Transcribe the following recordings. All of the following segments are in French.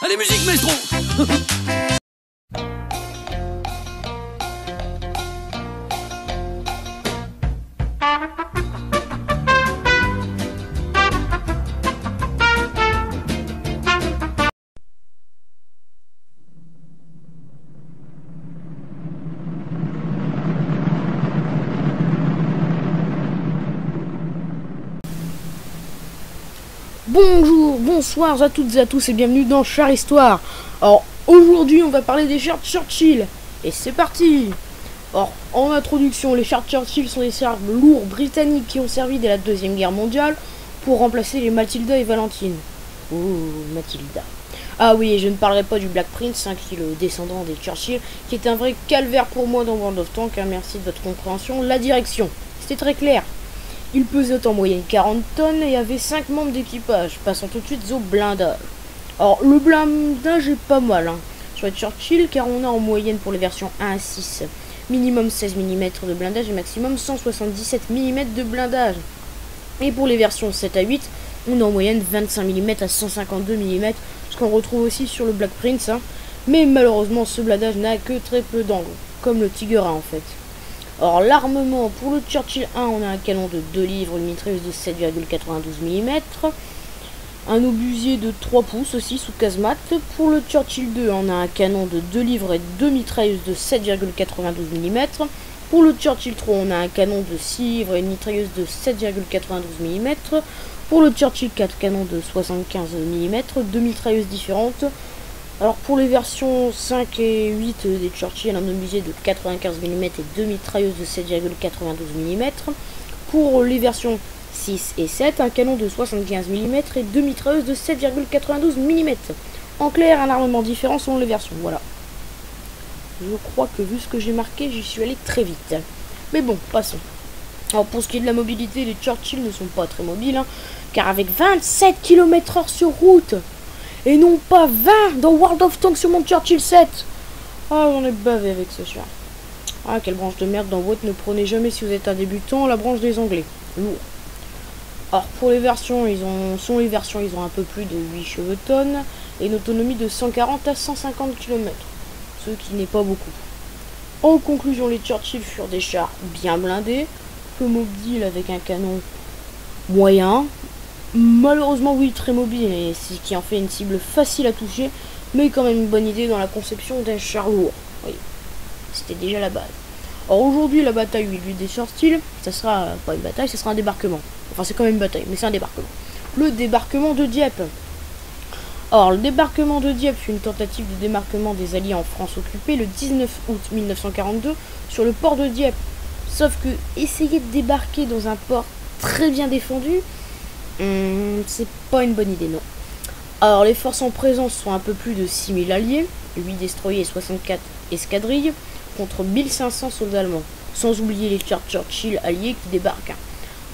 Allez, musique, maestro. Bonjour, bonsoir à toutes et à tous et bienvenue dans Char Histoire. Alors aujourd'hui on va parler des chars Churchill et c'est parti. Alors en introduction, les chars Churchill sont des chars lourds britanniques qui ont servi dès la Deuxième Guerre mondiale pour remplacer les Matilda et Valentine. Oh Matilda. Ah oui, et je ne parlerai pas du Black Prince, qui est le descendant des Churchill, qui est un vrai calvaire pour moi dans World of Tanks, merci de votre compréhension. La direction, c'était très clair. Il pesait en moyenne 40 tonnes et avait 5 membres d'équipage. Passons tout de suite au blindage. Alors, le blindage est pas mal sur les Churchill, car on a en moyenne pour les versions 1 à 6, minimum 16 mm de blindage et maximum 177 mm de blindage. Et pour les versions 7 à 8, on a en moyenne 25 mm à 152 mm, ce qu'on retrouve aussi sur le Black Prince. Mais malheureusement, ce blindage n'a que très peu d'angle, comme le Tiger A en fait. Alors l'armement, pour le Churchill 1, on a un canon de 2 livres, une mitrailleuse de 7,92 mm, un obusier de 3 pouces aussi sous casemate. Pour le Churchill 2, on a un canon de 2 livres et 2 mitrailleuses de 7,92 mm. Pour le Churchill 3, on a un canon de 6 livres et une mitrailleuse de 7,92 mm. Pour le Churchill 4, canon de 75 mm, 2 mitrailleuses différentes. Alors pour les versions 5 et 8 des Churchill, un obusier de 95 mm et 2 mitrailleuses de 7,92 mm. Pour les versions 6 et 7, un canon de 75 mm et 2 mitrailleuses de 7,92 mm. En clair, un armement différent selon les versions, voilà. Je crois que vu ce que j'ai marqué, j'y suis allé très vite. Mais bon, passons. Alors pour ce qui est de la mobilité, les Churchill ne sont pas très mobiles, car avec 27 km/h sur route, et non pas 20 dans World of Tanks sur mon Churchill 7. Ah, j'en ai bavé avec ce char. Ah, quelle branche de merde dans votre, ne prenez jamais si vous êtes un débutant la branche des Anglais. Lourd. Alors pour les versions, ils ont un peu plus de 8 cheveux-tonnes et une autonomie de 140 à 150 km, ce qui n'est pas beaucoup. En conclusion, les Churchill furent des chars bien blindés, peu mobiles avec un canon moyen. Malheureusement oui, très mobile, et ce qui en fait une cible facile à toucher, mais quand même une bonne idée dans la conception d'un char lourd. Oui, c'était déjà la base. Alors aujourd'hui, la bataille des Churchill, ça sera pas une bataille, ça sera un débarquement. Enfin c'est quand même une bataille, mais c'est un débarquement. Le débarquement de Dieppe. Alors le débarquement de Dieppe fut une tentative de débarquement des Alliés en France occupée le 19 août 1942 sur le port de Dieppe. Sauf que essayer de débarquer dans un port très bien défendu, c'est pas une bonne idée, non. Alors les forces en présence sont un peu plus de 6000 alliés, 8 destroyers et 64 escadrilles, contre 1500 soldats allemands, sans oublier les chars Churchill alliés qui débarquent.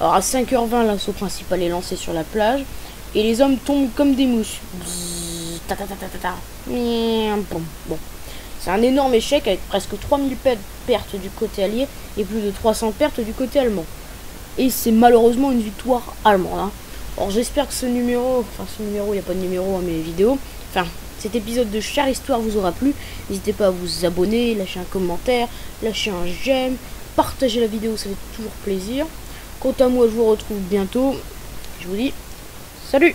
Alors à 5h20, l'assaut principal est lancé sur la plage, et les hommes tombent comme des mouches. Bzzz, ta ta ta ta ta ta. Bon. C'est un énorme échec avec presque 3000 pertes du côté allié et plus de 300 pertes du côté allemand. Et c'est malheureusement une victoire allemande. Alors j'espère que ce numéro, il n'y a pas de numéro à mes vidéos, cet épisode de Char Histoire vous aura plu. N'hésitez pas à vous abonner, lâcher un commentaire, lâcher un j'aime, partager la vidéo, ça fait toujours plaisir. Quant à moi, je vous retrouve bientôt. Je vous dis salut!